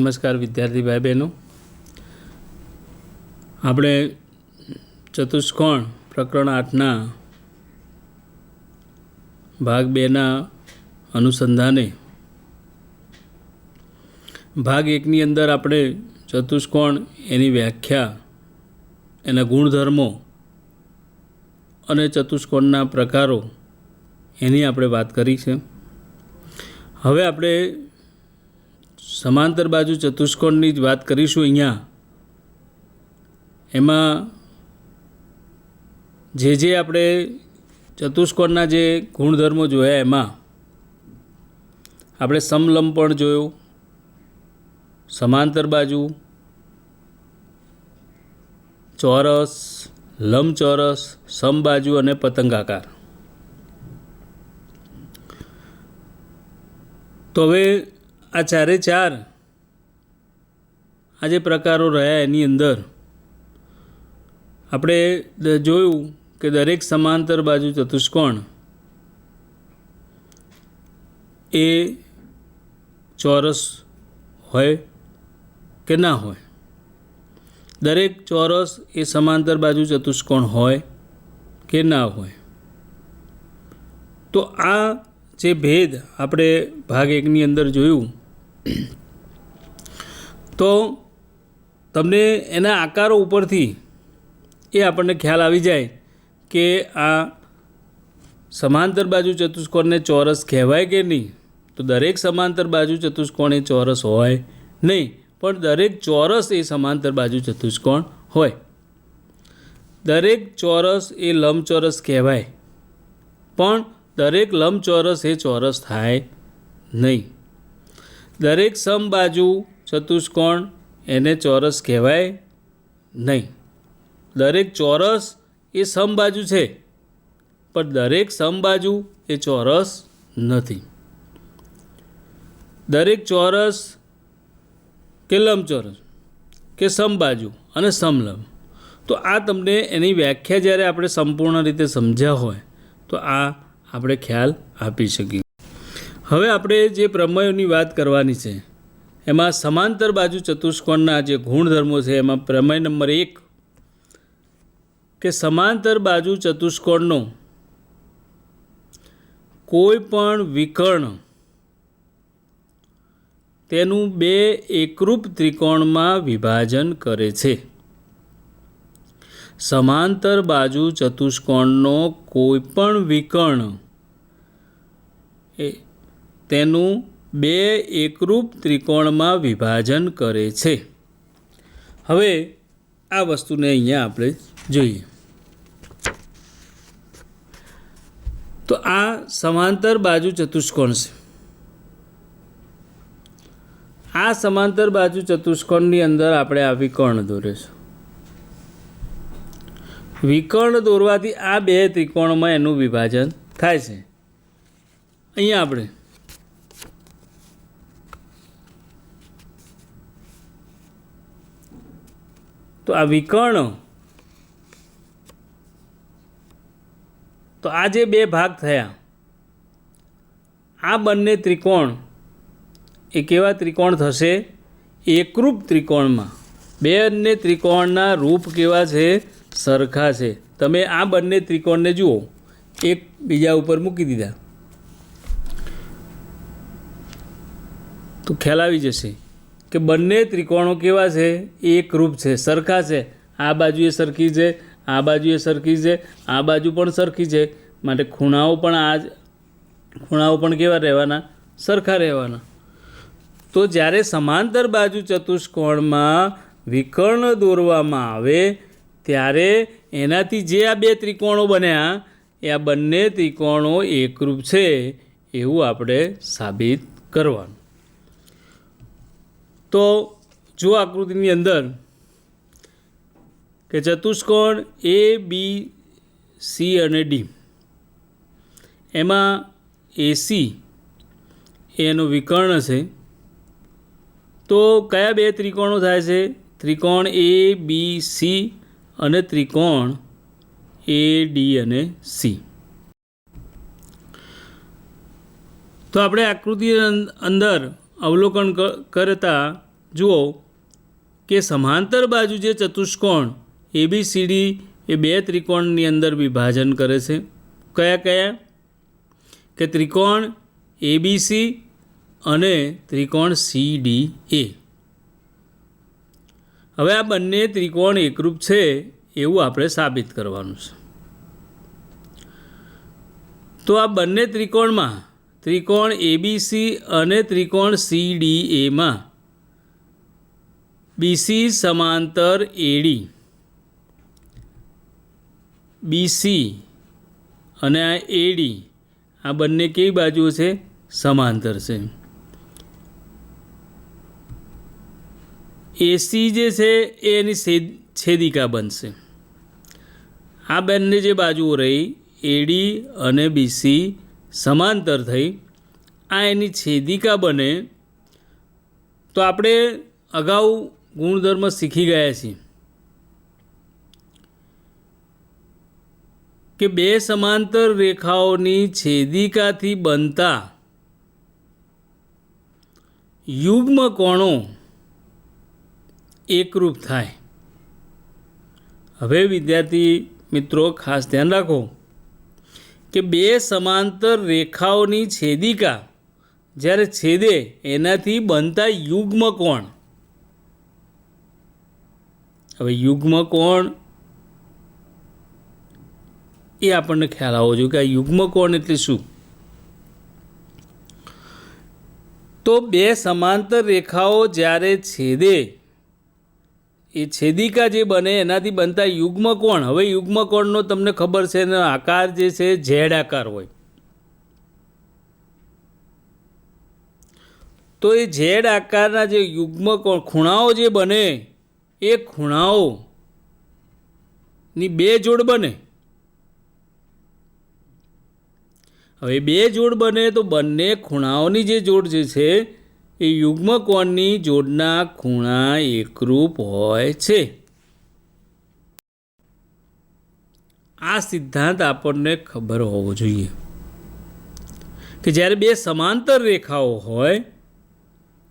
नमस्कार विद्यार्थी भाई बहनों, આપણે ચતુષ્કોણ પ્રકરણ 8ના ભાગ 2ના અનુસંધાને ભાગ 1ની અંદર આપણે ચતુષ્કોણ, એની વ્યાખ્યા, એના ગુણધર્મો અને ચતુષ્કોણના પ્રકારો એની આપણે વાત કરી છે. હવે આપણે સમાંતર બાજુ ચતુષ્કોણની જ વાત કરીશું. અહીંયા એમાં જે આપણે ચતુષ્કોણના જે ગુણધર્મો જોયા એમાં આપણે સમલંબ પણ જોયું, સમાંતર બાજુ, ચોરસ, લંબચોરસ, સમબાજુ અને પતંગાકાર. તો હવે આ ચારે ચાર આ જે પ્રકારો રહ્યા એની અંદર આપણે જોયું કે દરેક સમાંતર બાજુ ચતુષ્કોણ એ ચોરસ હોય કે ના હોય, દરેક ચોરસ એ સમાંતર બાજુ ચતુષ્કોણ હોય કે ના હોય. તો આ જે ભેદ આપણે ભાગ 1ની અંદર જોયું, તો તમને એના આકારો ઉપરથી એ આપણને ખ્યાલ આવી જાય કે આ સમાંતર બાજુ ચતુષ્કોણને ચોરસ કહેવાય કે નહીં. તો દરેક સમાંતર બાજુ ચતુષ્કોણ એ ચોરસ હોય નહીં, પણ દરેક ચોરસ એ સમાંતર બાજુ ચતુષ્કોણ હોય. દરેક ચોરસ એ લંબચોરસ કહેવાય, પણ દરેક લંબચોરસ એ ચોરસ થાય નહીં. દરેક સમબાજુ ચતુષ્કોણ એને ચોરસ કહેવાય નહીં. દરેક ચોરસ એ સમબાજુ છે, પણ દરેક સમબાજુ એ ચોરસ નથી. દરેક ચોરસ કે લંબચોરસ કે સમબાજુ અને સમલંબ, તો આ તમને એની વ્યાખ્યા જ્યારે આપણે સંપૂર્ણ રીતે સમજ્યા હોય તો આ આપણે ખ્યાલ આપી શકીએ. હવે આપણે જે પ્રમેયોની વાત કરવાની છે એમાં સમાંતર બાજુ ચતુષ્કોણના જે ગુણધર્મો છે એમાં પ્રમેય નંબર 1 કે સમાંતર બાજુ ચતુષ્કોણનો કોઈ પણ વિકર્ણ તેનું બે એકરૂપ ત્રિકોણમાં વિભાજન કરે છે. સમાંતર બાજુ ચતુષ્કોણનો કોઈ પણ વિકર્ણ તેનું બે એકરૂપ ત્રિકોણમાં વિભાજન કરે છે. હવે આ વસ્તુને અહીંયા આપણે જોઈએ. તો આ સમાંતર બાજુ ચતુષ્કોણ છે. આ સમાંતર બાજુ ચતુષ્કોણની અંદર આપણે આ વિકર્ણ દોરીશું. વિકર્ણ દોરવાથી આ બે ત્રિકોણમાં એનું વિભાજન થાય છે. અહીંયા આપણે તો આ વિકર્ણ, તો આ જે બે ભાગ થયા, આ બંને ત્રિકોણ એ કેવા ત્રિકોણ થશે? એકરૂપ ત્રિકોણમાં. બંને ત્રિકોણના રૂપ કેવા છે? સરખા છે. તમે આ બંને ત્રિકોણને જુઓ, એક બીજા ઉપર મૂકી દીધા તો ખ્યાલ આવી જશે કે બંને ત્રિકોણો કેવા છે? એકરૂપ છે, સરખા છે. આ બાજુ એ સરખી છે, આ બાજુ એ સરખી છે, આ બાજુ પણ સરખી છે. માટે ખૂણાઓ પણ કેવા રહેવાના? સરખા રહેવાના. તો જ્યારે સમાંતર બાજુ ચતુષ્કોણમાં વિકર્ણ દોરવામાં આવે ત્યારે એનાથી જે આ બે ત્રિકોણો બન્યા એ આ બંને ત્રિકોણો એકરૂપ છે એવું આપણે સાબિત કરવાનું. તો જો આકૃતિની અંદર કે ચતુષ્કોણ એ, બી, સી અને ડી, એમાં એસી એનો વિકર્ણ છે. તો કયા બે ત્રિકોણો થાય છે? ત્રિકોણ એ, બી, સી અને ત્રિકોણ એ, ડી અને સી. તો આપણે આકૃતિ અંદર અવલોકન કરતા જુઓ કે સમાંતર બાજુ જે ચતુષ્કોણ ABCD એ બે ત્રિકોણની અંદર વિભાજન કરે છે. કયા કયા? કે ત્રિકોણ ABC અને ત્રિકોણ CDA. હવે આ બંને ત્રિકોણ એકરૂપ છે એવું આપણે સાબિત કરવાનું છે. તો આ બંને ત્રિકોણમાં ત્રિકોણ ABC અને ત્રિકોણ CDAમાં BC સમાંતર AD, BC અને આ AD આ બંને કઈ બાજુઓ છે? સમાંતર છે. AC જે છે એ એની છેદિકા બનશે. આ બંને જે બાજુઓ રહી AD અને BC સમાંતર થઈ, આ એની છેદિકા બને. તો આપણે અગાઉ ગુણધર્મ શીખી ગયા છીએ કે બે સમાંતર રેખાઓની છેદિકાથી બનતા યુગ્મ કોણો એકરૂપ થાય. હવે વિદ્યાર્થી મિત્રો ખાસ ધ્યાન રાખો કે બે સમાંતર રેખાઓની છેદિકા જ્યારે છેદે એનાથી બનતા યુગ્મ કોણ. હવે યુગ્મ કોણ એ આપણને ખ્યાલ આવવો જોઈએ કે આ યુગ્મ કોણ એટલે શું. તો બે સમાંતર રેખાઓ જ્યારે છેદે એ છેદિકા જે બને એનાથી બનતા યુગ્મ કોણ. હવે યુગ્મ કોણનો તમને ખબર છે એનો આકાર જે છે ઝેડ આકાર હોય. તો એ ઝેડ આકારના જે યુગ્મ કોણ ખૂણાઓ જે બને એ ખૂણાઓની બે જોડ બને. હવે બે જોડ બને તો બંને ખૂણાઓની જે જોડ જે છે એ યુગ્મ કોણની જોડના ખૂણા એકરૂપ હોય છે. આ સિદ્ધાંત આપણને ખબર હોવો જોઈએ કે જ્યારે બે સમાંતર રેખાઓ હોય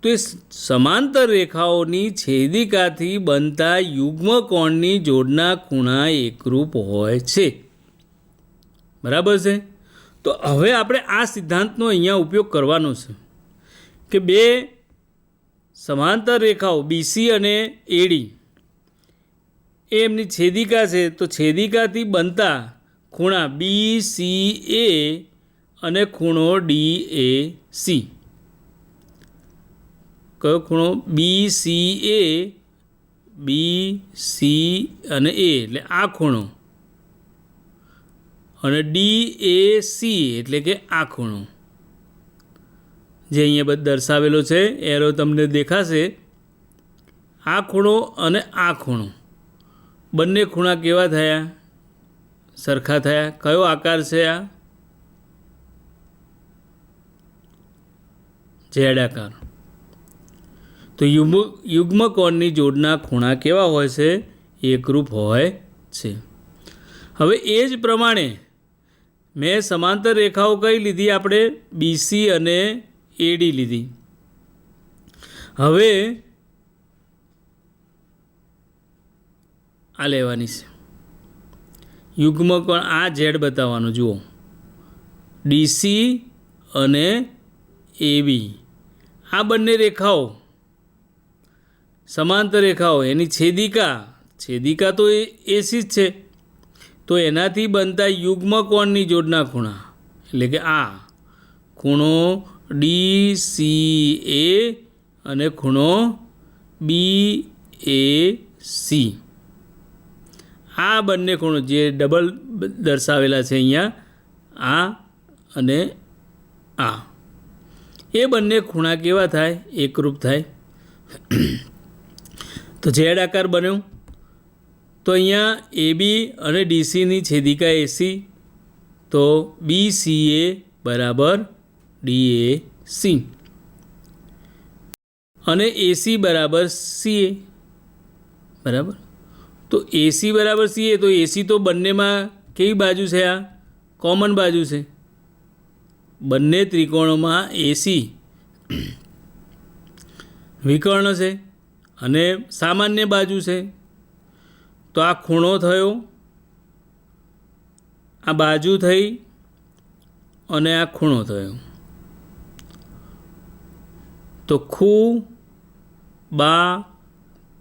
તો એ સમાંતર રેખાઓની છેદિકાથી બનતા યુગ્મ કોણની જોડના ખૂણા એકરૂપ હોય છે. બરાબર છે? તો હવે આપણે આ સિદ્ધાંતનો અહીંયા ઉપયોગ કરવાનો છે કે બે સમાંતર રેખાઓ BC અને AD એ એમની છેદિકા છે. તો છેદિકાથી બનતા ખૂણા BCA અને ખૂણો DAC. કયો ખૂણો? BCA, BC અને A એટલે આ ખૂણો, અને DAC એટલે કે આ ખૂણો જે અહીંયા બધું દર્શાવેલો છે. એરો તમને દેખાશે. આ ખૂણો અને આ ખૂણો બંને ખૂણા કેવા થયા? સરખા થયા. કયો આકાર છે આ? ઝેડ આકાર. તો યુગ્મ કોણની જોડના ખૂણા કેવા હોય છે? એકરૂપ હોય છે. હવે એ જ પ્રમાણે મેં સમાંતર રેખાઓ કઈ લીધી? આપણે BC અને AD લીધી. હવે આ લેવાની છે યુગ્મ કોણ. આ ઝેડ બતાવવાનું. જુઓ DC અને AB આ બંને રેખાઓ સમાંતર રેખાઓ એની છેદિકા તો AC જ છે. તો એનાથી બનતા યુગ્મ કોણની જોડના ખૂણા એટલે કે આ ખૂણો DCA અને ખૂણો BAC. આ બંને ખૂણો જે ડબલ દર્શાવેલા છે અહીંયા, આ અને આ, એ બંને ખૂણા કેવા થાય? એકરૂપ થાય. તો ઝેડ આકાર બન્યો. તો અહીંયા AB અને DCની છેદિકા AC. તો BCA બરાબર DAC અને AC બરાબર CA. બરાબર. તો AC બરાબર CA. તો AC તો બંનેમાં કેવી બાજુ છે? આ કોમન બાજુ છે. બંને ત્રિકોણોમાં AC વિકર્ણ છે. અને સામાન્ય બાજુ છે તો આ ખૂણો થયો, આ બાજુ થઈ અને આ ખૂણો થયો. તો ખૂ બા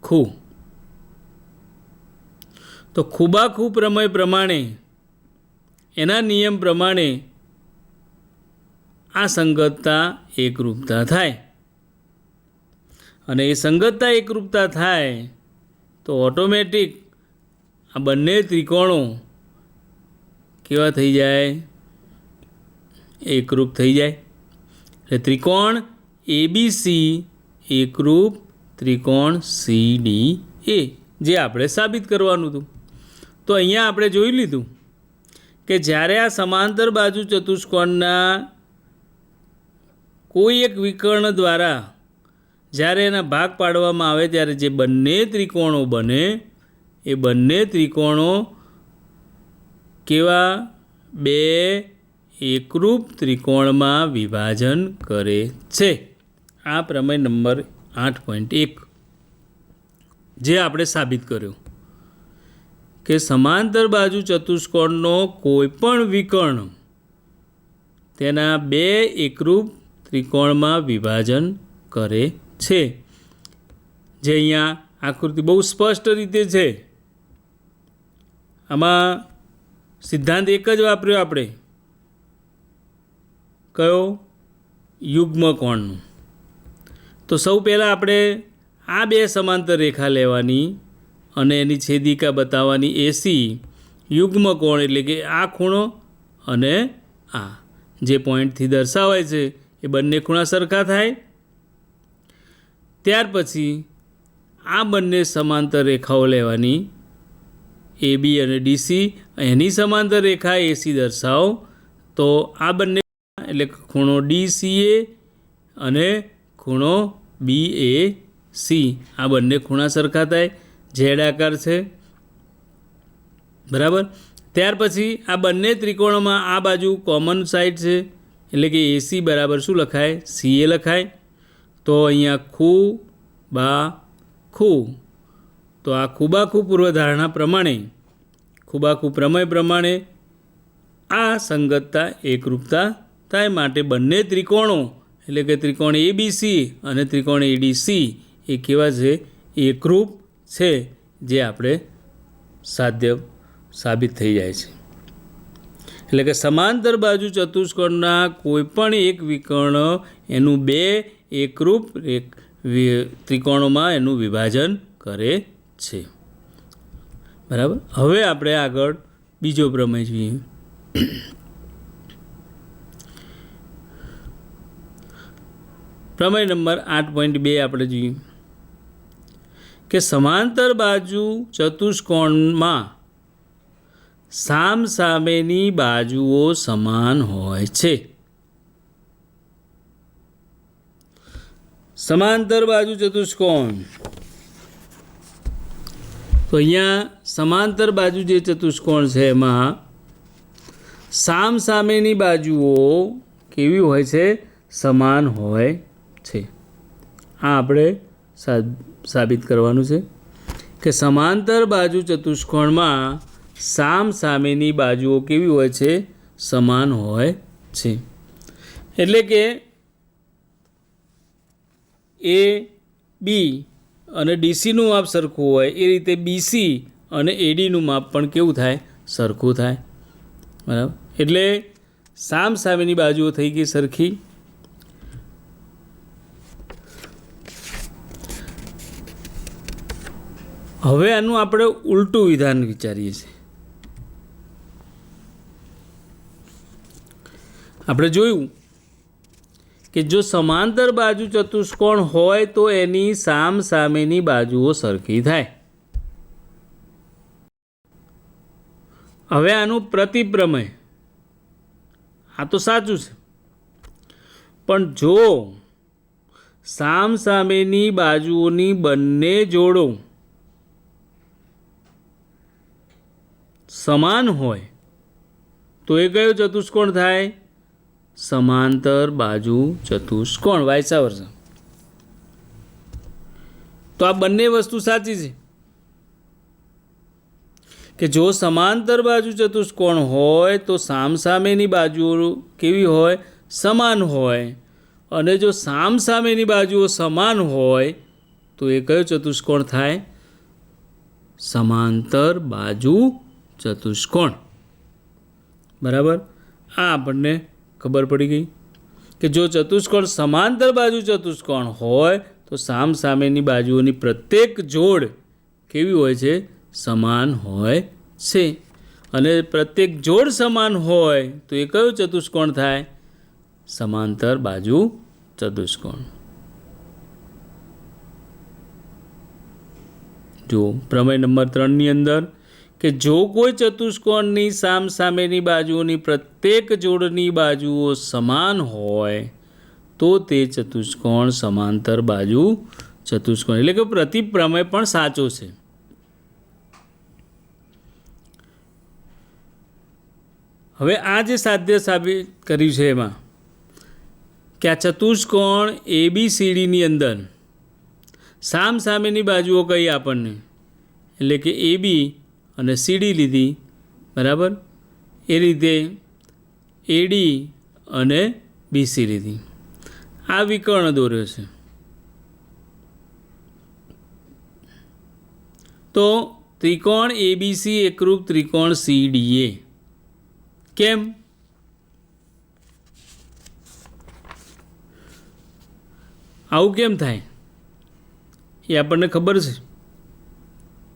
ખૂ. તો ખૂબાખૂ પ્રમેય પ્રમાણે એના નિયમ પ્રમાણે આ સંગતતા એકરૂપતા થાય. અને એ સંગતતા એકરૂપતા થાય તો ઓટોમેટિક આ બંને ત્રિકોણો કેવા થઈ જાય? એકરૂપ થઈ જાય. એટલે ત્રિકોણ એબીસી એકરૂપ ત્રિકોણ CDA, જે આપણે સાબિત કરવાનું હતું. તો અહીંયા આપણે જોઈ લીધું કે જ્યારે આ સમાંતર બાજુ ચતુષ્કોણના કોઈ એક વિકર્ણ દ્વારા જ્યારે એના ભાગ પાડવામાં આવે ત્યારે જે બંને ત્રિકોણો બને એ બંને ત્રિકોણો કેવા? બે એકરૂપ ત્રિકોણમાં વિભાજન કરે છે. આ પ્રમેય નંબર 8.1 જે આપણે સાબિત કર્યો કે સમાંતર બાજુ ચતુષ્કોણનો કોઈ પણ વિકર્ણ તેના બે એકરૂપ ત્રિકોણમાં વિભાજન કરે છે. જે અહીંયા આકૃતિ બહુ સ્પષ્ટ રીતે છે. આમાં સિદ્ધાંત એક જ વાપર્યો આપણે, કયો? યુગ્મ કોણનું. તો સૌ પહેલાં આપણે આ બે સમાંતર રેખા લેવાની અને એની છેદિકા બતાવવાની. એસી યુગ્મ કોણ એટલે કે આ ખૂણો અને આ જે પોઈન્ટથી દર્શાવાય છે એ બંને ખૂણા સરખા થાય. ત્યાર પછી આ બંને સમાંતર રેખાઓ લેવાની, AB અને DC, એની સમાંતર રેખા AC દર્શાવો. તો આ બંને એટલે ખૂણો DCA અને ખૂણો BAC, આ બંને ખૂણા સરખા થાય, ઝેડ આકાર છે, બરાબર. ત્યાર પછી આ બંને ત્રિકોણોમાં આ બાજુ કોમન સાઈડ છે એટલે કે AC બરાબર શું લખાય? CA લખાય. તો અહીંયા ખૂ બા ખૂ. તો આ ખૂબાખૂ પૂર્વધારણા પ્રમાણે, ખૂબાખૂ પ્રમેય પ્રમાણે આ સંગતતા એકરૂપતા થાય. માટે બંને ત્રિકોણો એટલે કે ત્રિકોણ ABC અને ત્રિકોણ ADC એ કેવા છે? એકરૂપ છે, જે આપણે સાબિત થઈ જાય છે. એટલે કે સમાંતર બાજુ ચતુષ્કોણના કોઈ પણ એક વિકર્ણ એનું બે એકરૂપ ત્રિકોણોમાં એનું વિભાજન કરે છે, બરાબર. હવે આપણે આગળ બીજો પ્રમેય જોઈએ. પ્રમેય નંબર 8.2 આપણે જોઈએ કે સમાંતર બાજુ ચતુષ્કોણમાં સામસામેની બાજુઓ સમાન હોય છે. સમાંતર બાજુ ચતુષ્કોણ, તો અહીંયા સમાંતર બાજુ જે ચતુષ્કોણ છે એમાં સામસામેની બાજુઓ કેવી હોય છે? સમાન હોય છે. આ આપણે સાબિત કરવાનું છે કે સમાંતર બાજુ ચતુષ્કોણમાં સામસામેની બાજુઓ કેવી હોય છે? સમાન હોય છે. એટલે કે AB અને DCનું માપ સરખું હોય એ રીતે BC અને ADનું માપ પણ કેવું થાય? સરખું થાય, બરાબર. એટલે સામસામેની બાજુઓ થઈ ગઈ સરખી. હવે આનું આપણે ઉલટું વિધાન વિચારીએ છીએ. આપણે જોયું કે જો સમાંતર બાજુ ચતુષ્કોણ હોય તો એની સામસામેની બાજુઓ સરખી થાય. હવે આનું પ્રતિપ્રમેય, આ તો સાચું છે, પણ જો સામસામેની બાજુઓની બંને જોડો સમાન હોય તો એ કયો ચતુષ્કોણ થાય? સમાંતર બાજુ ચતુષ્કોણ, વાયસા વર્સા. તો તો આ બંને વસ્તુ સાચી છે કે જો સમાંતર બાજુ ચતુષ્કોણ હોય તો સામસામેની બાજુઓ કેવી હોય? સમાન હોય. અને જો સામસામેની બાજુઓ સમાન હોય તો એ કયો ચતુષ્કોણ થાય? સમાંતર બાજુ ચતુષ્કોણ. બરાબર? આ આપણને ખબર પડી ગઈ કે જો ચતુષ્કોણ સમાંતર બાજુ ચતુષ્કોણ હોય તો સામસામેની બાજુઓની પ્રત્યેક જોડ કેવી હોય છે? સમાન હોય છે. અને પ્રત્યેક જોડ સમાન હોય તો એ કયો ચતુષ્કોણ થાય? સમાંતર બાજુ ચતુષ્કોણ. જો પ્રમેય નંબર 3 અંદર કે જો કોઈ ચતુષ્કોણની સામસામેની બાજુઓની પ્રત્યેક જોડની બાજુઓ સમાન હોય તો તે ચતુષ્કોણ સમાંતર બાજુ ચતુષ્કોણ. એટલે કે પ્રતિપ્રમેય પણ સાચો છે. હવે આ જે સાધ્ય સાબિત કર્યું છે એમાં કે આ ચતુષ્કોણ ABCDની અંદર સામસામેની બાજુઓ કઈ આપણને? એટલે કે AB અને CD લીધી. બરાબર? એ રીતે AD અને BC લીધી. આ વિકર્ણ દોર્યો છે. તો ત્રિકોણ ABC એકરૂપ ત્રિકોણ CDA. કેમ? આવું કેમ થાય એ આપણને ખબર છે.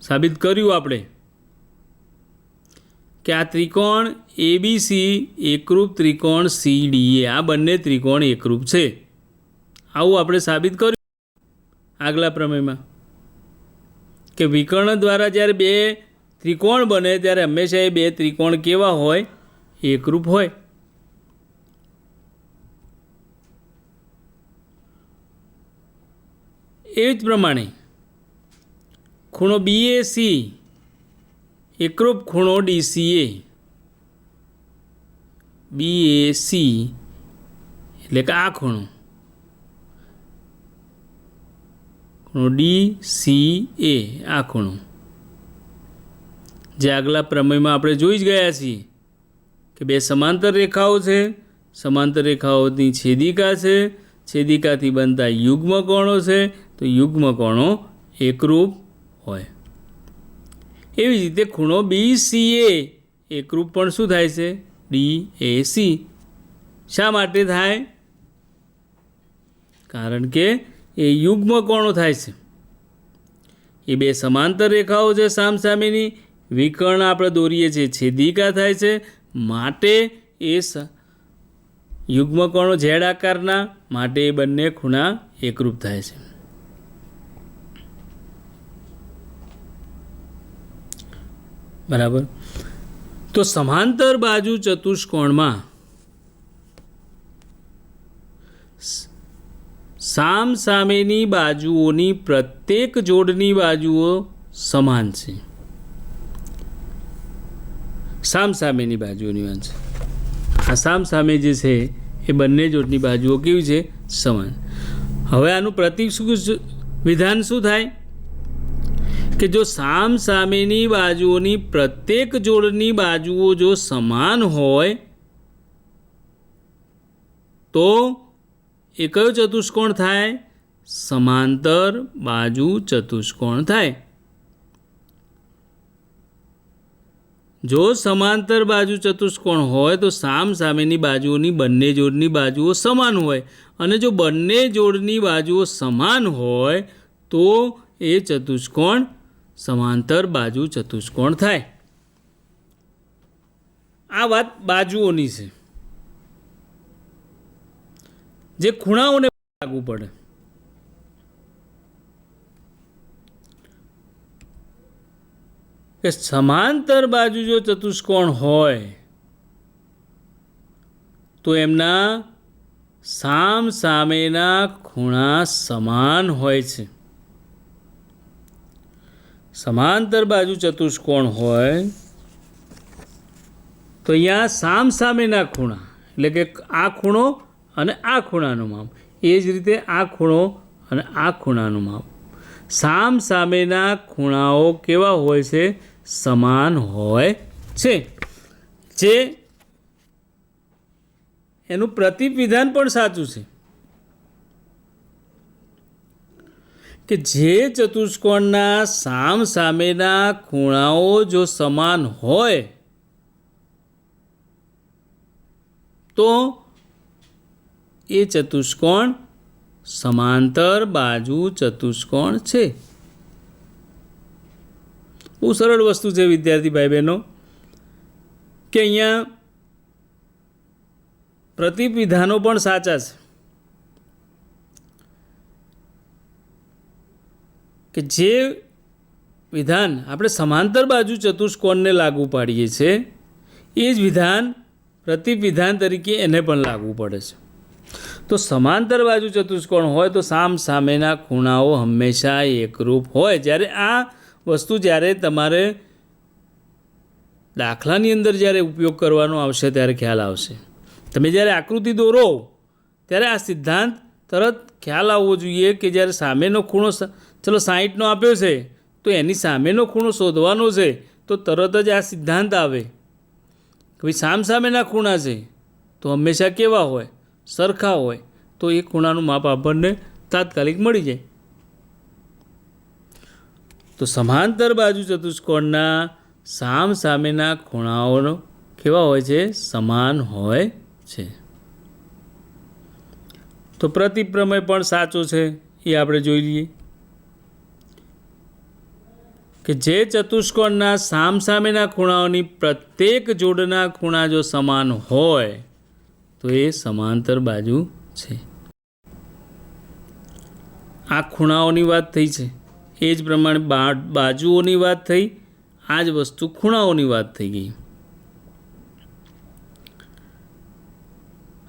સાબિત કર્યું આપણે કે આ ત્રિકોણ ABC એકરૂપ ત્રિકોણ CDA, આ બંને ત્રિકોણ એકરૂપ છે. આવું આપણે સાબિત કર્યું આગલા પ્રમેયમાં કે વિકર્ણ દ્વારા જ્યારે બે ત્રિકોણ બને ત્યારે હંમેશા એ બે ત્રિકોણ કેવા હોય? એકરૂપ હોય. એવી જ પ્રમાણે ખૂણો BAC એકરૂપ ખૂણો DCA. BAC એટલે કે આ ખૂણો DCA, આ ખૂણો જે આગલા પ્રમેયમાં આપણે જોઈ જ ગયા છીએ કે બે સમાંતર રેખાઓ છે, સમાંતર રેખાઓની છેદિકા છે, છેદિકાથી બનતા યુગ્મકોણો છે, તો યુગ્મકોણો એકરૂપ હોય. એવી જ રીતે ખૂણો BCA એકરૂપ પણ શું થાય છે? DAC. શા માટે થાય? કારણ કે એ યુગ્મકોણો થાય છે. એ બે સમાંતર રેખાઓ છે સામસામેની, વિકર્ણ આપણે દોરીએ છીએ છેદિકા થાય છે, માટે એ યુગ્મકોણો ઝેડ આકારના, માટે એ બંને ખૂણા એકરૂપ થાય છે. બરાબર? તો સમાંતર બાજુ ચતુષ્કોણમાં સામસામેની બાજુઓની પ્રત્યેક જોડની બાજુઓ સમાન છે. સામસામેની બાજુઓની વાત છે. આ સામસામે જે છે એ બંને જોડની બાજુઓ કેવી છે? સમાન. હવે આનું પ્રતીક વિધાન શું થાય કે જો સામસામેની બાજુઓની પ્રત્યેક જોડની બાજુઓ જો સમાન હોય તો એ કયો ચતુષ્કોણ થાય? સમાંતર બાજુ ચતુષ્કોણ થાય. જો સમાંતર બાજુ ચતુષ્કોણ હોય તો સામસામેની બાજુઓની બંને જોડની બાજુઓ સમાન હોય, અને જો બંને જોડની બાજુઓ સમાન હોય તો એ ચતુષ્કોણ સમાંતર બાજુ ચતુષ્કોણ થાય. આ વાત બાજુઓની છે જે ખૂણાઓને લાગુ પડે. કે સમાંતર બાજુ જો ચતુષ્કોણ હોય તો એમના સામસામેના ખૂણા સમાન હોય છે. સમાંતર બાજુ ચતુષ્કોણ હોય તો અહીંયા સામસામેના ખૂણા એટલે કે આ ખૂણો અને આ ખૂણાનું માપ, એ જ રીતે આ ખૂણો અને આ ખૂણાનું માપ સામ સામેના ખૂણાઓ કેવા હોય છે? સમાન હોય છે. જે એનું પ્રતિવિધાન પણ સાચું છે કે જે ચતુષ્કોણના સામ સામેના ખૂણાઓ જો સમાન હોય તો એ ચતુષ્કોણ સમાંતર બાજુ ચતુષ્કોણ છે. બહુ સરળ વસ્તુ છે વિદ્યાર્થી ભાઈ બહેનો કે અહીંયા પ્રતિવિધાનો પણ સાચા છે કે જે વિધાન આપણે સમાંતર બાજુ ચતુષ્કોણને લાગુ પાડીએ છીએ એ જ વિધાન પ્રતિવિધાન તરીકે એને પણ લાગુ પડે છે. તો સમાંતર બાજુ ચતુષ્કોણ હોય તો સામ સામેના ખૂણાઓ હંમેશા એકરૂપ હોય. જ્યારે આ વસ્તુ જ્યારે તમારે દાખલાની અંદર જ્યારે ઉપયોગ કરવાનો આવશે ત્યારે ખ્યાલ આવશે. તમે જ્યારે આકૃતિ દોરો ત્યારે આ સિદ્ધાંત તરત ખ્યાલ આવવો જોઈએ કે જ્યારે સામેનો ખૂણો ચલો 60નો આપ્યો છે તો એની સામેનો ખૂણો શોધવાનો છે તો તરત જ આ સિદ્ધાંત આવે કે ભાઈ સામ સામેના ખૂણા છે તો હંમેશા કેવા હોય? સરખા હોય. તો એ ખૂણાનું માપ આપણને તાત્કાલિક મળી જાય. તો સમાંતર બાજુ ચતુષ્કોણના સામ સામેના ખૂણાઓ કેવા હોય છે? સમાન હોય છે. તો પ્રતિપ્રમેય પણ સાચો છે એ આપણે જોઈ લઈએ કે જે ચતુષ્કોણના સામ સામેના ખૂણાઓની પ્રત્યેક જોડના ખૂણા જો સમાન હોય તો એ સમાંતર બાજુ છે. આ ખૂણાઓની વાત થઈ છે એ જ પ્રમાણે બાજુઓની વાત થઈ. આ જ વસ્તુ ખૂણાઓની વાત થઈ ગઈ.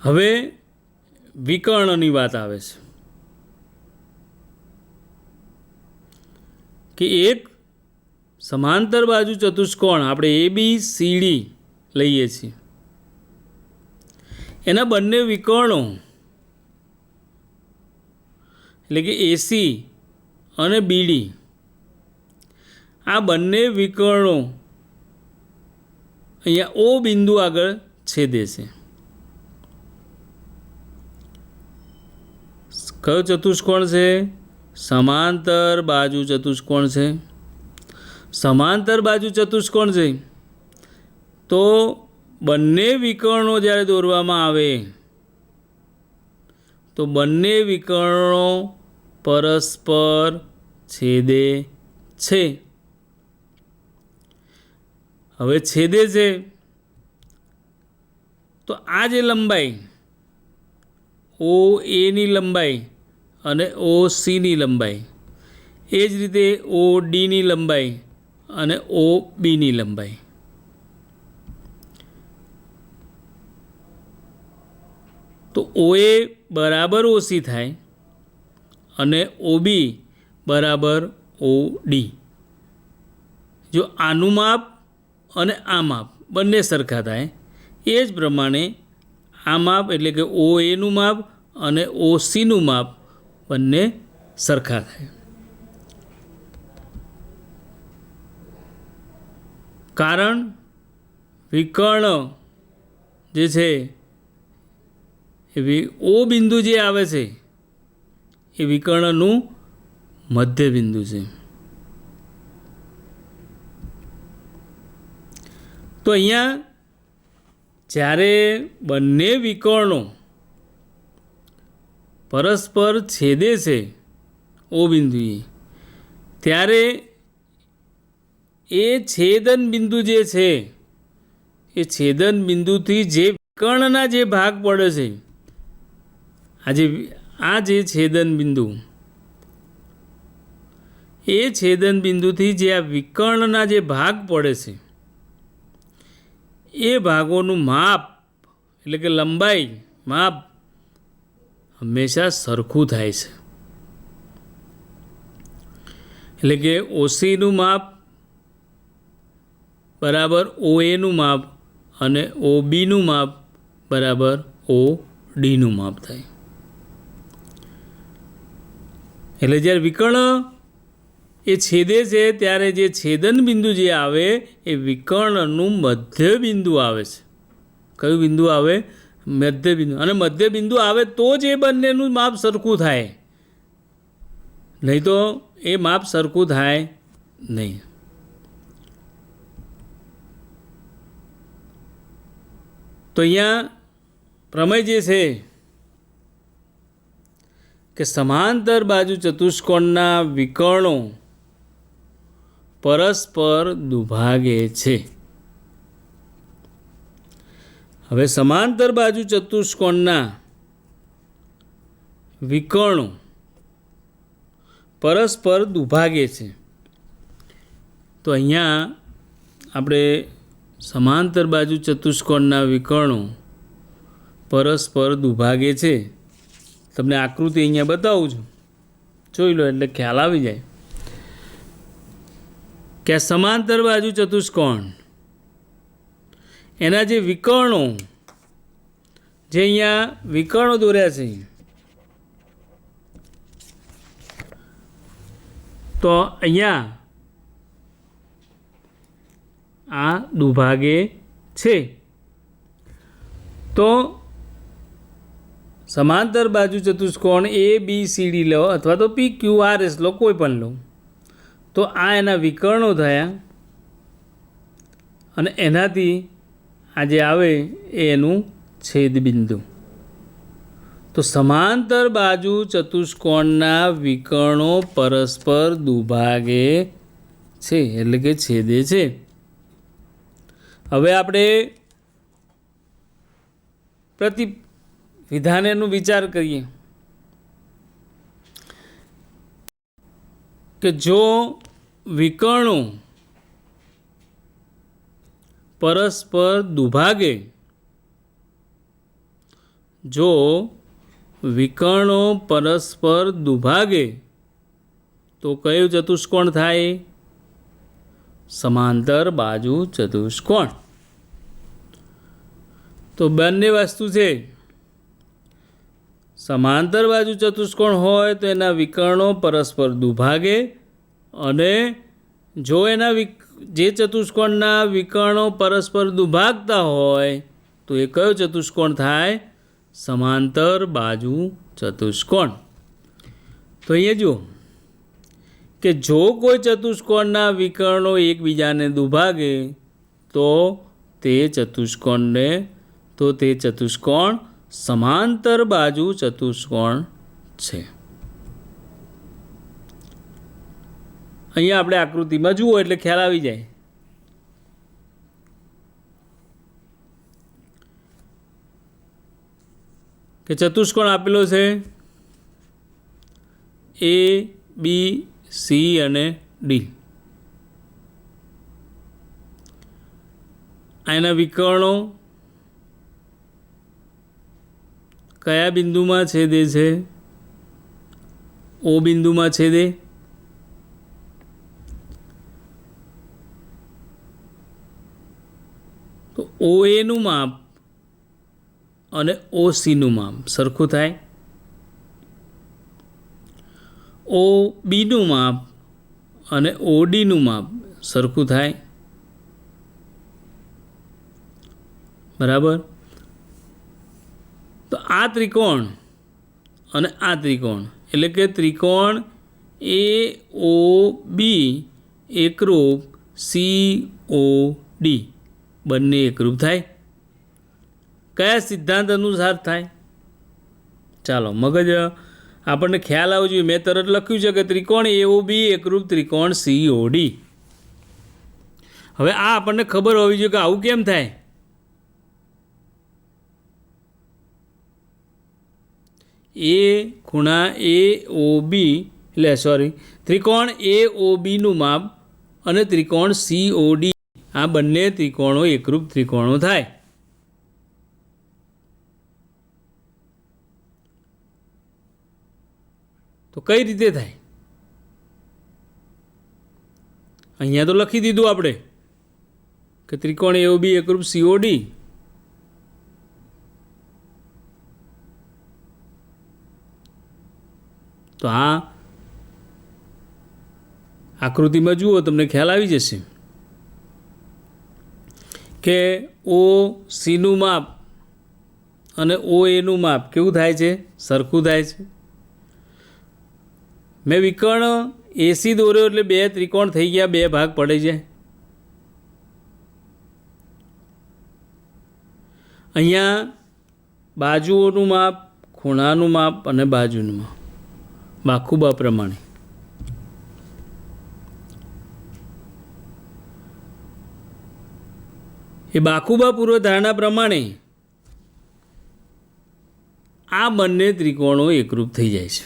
હવે વિકર્ણની વાત આવે છે કે એક સમાંતર બાજુ ચતુષ્કોણ આપણે ABCD લઈએ છીએ એના બંને વિકર્ણો એટલે કે AC અને BD આ બંને વિકર્ણો અહીંયા O બિંદુ આગળ છેદે છે. કયો ચતુષ્કોણ છે? સમાંતર બાજુ ચતુષ્કોણ છે. સમાંતર બાજુ ચતુષ્કોણ છે તો બંને વિકર્ણો જ્યારે દોરવામાં આવે તો બંને વિકર્ણો પરસ્પર છેદે છે. હવે છેદે છે તો આ જે લંબાઈ OAની લંબાઈ અને OCની લંબાઈ એ જ રીતે ODની લંબાઈ અને OBની લંબાઈ તો OA બરાબર OC થાય અને OB બરાબર OD. જો આનું માપ અને આ માપ બંને સરખા થાય એ જ પ્રમાણે આ માપ એટલે કે OAનું માપ અને OCનું માપ બંને સરખા થાય. કારણ વિકર્ણ જે છે એ O બિંદુ જે આવે છે એ વિકર્ણનું મધ્ય બિંદુ છે. તો અહીંયા જ્યારે બંને વિકર્ણો પરસ્પર છેદે છે O બિંદુએ ત્યારે એ છેદન બિંદુ જે છે એ છેદન બિંદુથી જે વિકર્ણના જે ભાગ પડે છે આ જે છેદન બિંદુ એ છેદન બિંદુથી જે આ વિકર્ણના જે ભાગ પડે છે એ ભાગોનું માપ એટલે કે લંબાઈ માપ હંમેશા સરખું થાય છે. એટલે કે OCનું માપ બરાબર OAનું માપ અને OBનું માપ બરાબર ODનું માપ થાય. એટલે જ્યારે વિકર્ણ એ છેદે છે ત્યારે જે છેદન બિંદુ જે આવે એ વિકર્ણનું મધ્ય બિંદુ આવે છે. કયું બિંદુ આવે? મધ્ય બિંદુ. અને મધ્ય બિંદુ આવે તો જ એ બંનેનું માપ સરખું થાય, નહીં તો એ માપ સરખું થાય નહીં. તો અહીંયા પ્રમેય જે છે કે સમાંતર બાજુ ચતુષ્કોણના વિકર્ણો પરસ્પર દુભાગે છે. હવે સમાંતર બાજુ ચતુષ્કોણના વિકર્ણો પરસ્પર દુભાગે છે. તો અહીંયા આપણે સમાંતર બાજુ ચતુષ્કોણના વિકર્ણો પરસ્પર દુભાગે છે. તમને આકૃતિ અહીંયા બતાવું છું, જોઈ લો એટલે ખ્યાલ આવી જાય કે આ સમાંતર બાજુ ચતુષ્કોણ એના જે વિકર્ણો, જે અહીંયા વિકર્ણો દોર્યા છે, તો અહીંયા આ દુભાગે છે. તો સમાંતર બાજુ ચતુષ્કોણ ABCD લો અથવા તો PQRS લો, કોઈ પણ લો, તો આ એના વિકર્ણો થયા અને એનાથી આ જે આવે એ એનું છેદબિંદુ. તો સમાંતર બાજુ ચતુષ્કોણના વિકર્ણો પરસ્પર દુભાગે છે એટલે કે છેદે છે. હવે આપણે પ્રતિવિધાનનો વિચાર કરીએ કે જો વિકર્ણો પરસ્પર દુભાગે, જો વિકર્ણો પરસ્પર દુભાગે તો કયું ચતુષ્કોણ થાય? સમાંતર બાજુ ચતુષ્કોણ. તો બંને વસ્તુ છે, સમાંતર બાજુ ચતુષ્કોણ હોય તો એના વિકર્ણો પરસ્પર દુભાગે, અને જો એના જે ચતુષ્કોણના વિકર્ણો પરસ્પર દુભાગતા હોય તો એ કયો ચતુષ્કોણ થાય? સમાંતર બાજુ ચતુષ્કોણ. તો અહીંયા જુઓ કે જો કોઈ ચતુષ્કોણના વિકર્ણો એકબીજાને દુભાગે તો તે ચતુષ્કોણ સમાંતર બાજુ ચતુષ્કોણ છે. અહીંયા આપણે આકૃતિમાં જુઓ એટલે ખ્યાલ આવી જાય. કે ચતુષ્કોણ આપેલો છે ABC અને D. આના વિકર્ણો કયા બિંદુમાં છેદે છે? O બિંદુમાં છેદે. તો OA નું માપ અને OC નું માપ સરખું થાય. OB નું માપ અને OD નું માપ સરખું થાય. બરાબર. તો આ ત્રિકોણ અને આ ત્રિકોણ એટલે કે ત્રિકોણ AOB એકરૂપ COD બંને એકરૂપ થાય. કયા સિદ્ધાંત અનુસાર થાય? ચાલો મગજ આપણને ખ્યાલ આવવો જોઈએ. મેં તરત લખ્યું છે કે ત્રિકોણ AOB એકરૂપ ત્રિકોણ COD. હવે આ આપણને ખબર હોવી જોઈએ કે આવું કેમ થાય. એ ખૂણા AOB ત્રિકોણ AOB નું માપ અને ત્રિકોણ COD આ બંને ત્રિકોણો એકરૂપ ત્રિકોણો થાય. તો કઈ રીતે થાય? અહીંયા તો લખી દીધું આપણે કે ત્રિકોણ AOB એકરૂપ COD. તો આ આકૃતિમાં જુઓ તમને ખ્યાલ આવી જશે કે ઓ સીનું માપ અને ઓ એનું માપ કેવું થાય છે? સરખું થાય છે. મેં વિકર્ણ એસી દોર્યો એટલે બે ત્રિકોણ થઈ ગયા, બે ભાગ પડી જાય. અહીંયા બાજુઓનું માપ, ખૂણાનું માપ અને બાજુનું માપ બાખુબા પ્રમાણે. એ બાખુબા પૂર્વધારણા પ્રમાણે આ બંને ત્રિકોણો એકરૂપ થઈ જાય છે.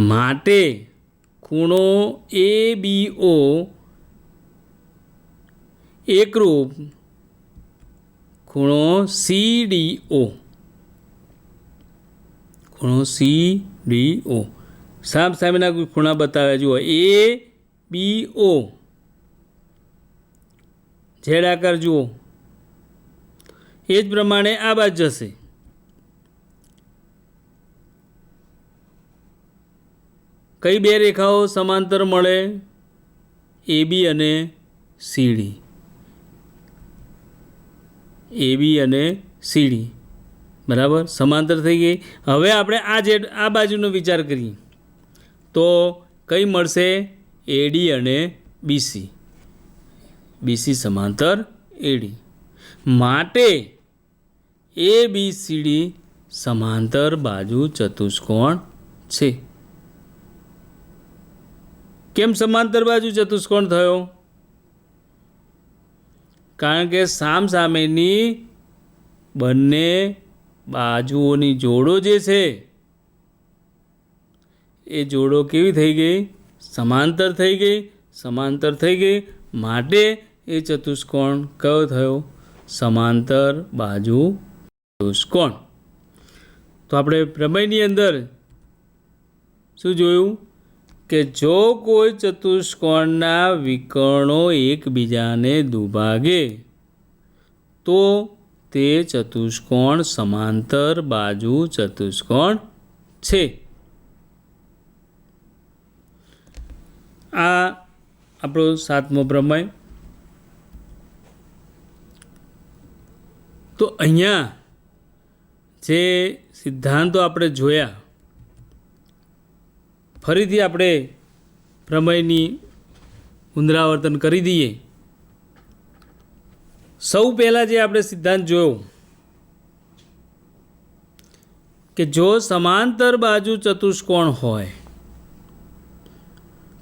માટે ખૂણો ABO એકરૂપ ખૂણો CDO. ખૂણો CDO સામેના ખૂણા બતાવ્યા જુઓ. ABO ઝેડ આકાર જુઓ. એ જ પ્રમાણે આ બાજુ જશે. કઈ બે રેખાઓ સમાંતર મળે? AB અને CD. AB અને CD બરાબર સમાંતર થઈ ગઈ. હવે આપણે આ બાજુનો વિચાર કરીએ તો કઈ મળશે? AD અને BC. BC સમાંતર AD. માટે ABCD સમાંતર બાજુ ચતુષ્કોણ છે. કેમ સમાંતર બાજુ ચતુષ્કોણ થયો? કારણ કે સામેની બંને બાજુઓની જોડો જે છે એ જોડો કેવી થઈ ગઈ? સમાંતર થઈ ગઈ. સમાંતર થઈ ગઈ માટે એ ચતુષ્કોણ કયો થયો? સમાંતર બાજુ ચતુષ્કોણ. તો આપણે પ્રમેયની અંદર શું જોયું કે જો કોઈ ચતુષ્કોણના વિકર્ણો એકબીજાને દુભાગે તો તે ચતુષ્કોણ સમાંતર બાજુ ચતુષ્કોણ છે. આ આપણો 7મો પ્રમેય. તો અહીંયા જે સિદ્ધાંતો આપણે જોયા, ફરીથી આપણે પ્રમેયની પુનરાવર્તન કરી દઈએ. સૌ પહેલાં જે આપણે સિદ્ધાંત જોયો કે જો સમાંતર બાજુ ચતુષ્કોણ હોય